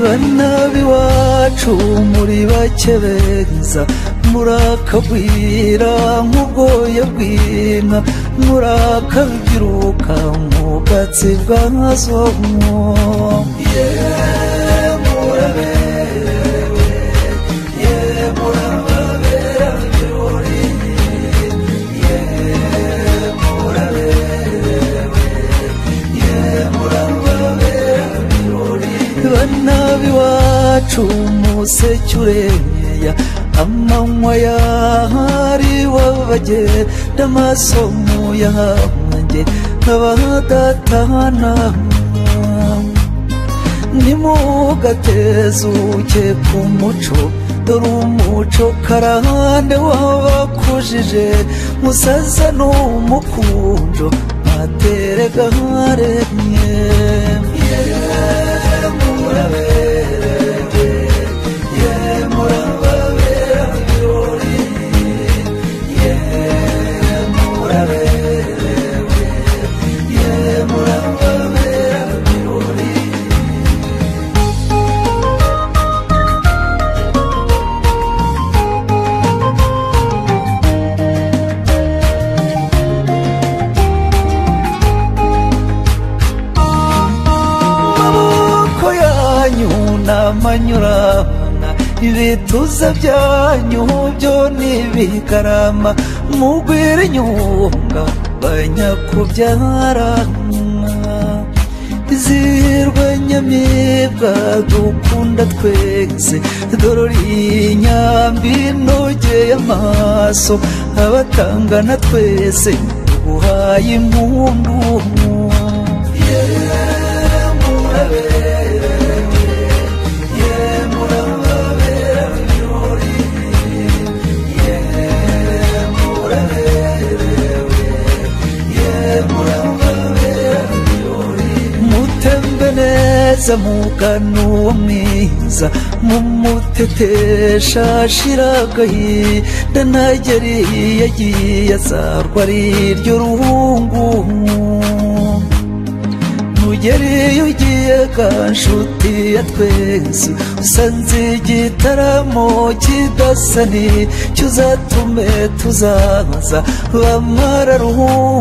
Banabi wacu muri bake beza murakagwira nk'ubwoya bw'inka murakabyiruka mu bwatsi bwazo Banabi wacu museke ureya amanywa yahari wabagenda amasomo yahanjye abadatana nimugatezuke ku muco dore umuco karahande wabakujije musaza n'umukunjo matere gaharemye Manyurana ibituza byanyu byo nibigarama mugwire nyunga banyakubyarana izirwe nyamibwa dukunda twese dorori inyambi nogeye amaso abatangana twese uhaye impundu mugano mwiza mumutetesha shiragayi danageri yagiye azarwa ari ryo ruhungu nugeri ugiye kanshuti ya twese usanze igitaramo kidasani cyuzatume tuzabaza bamara ruhungu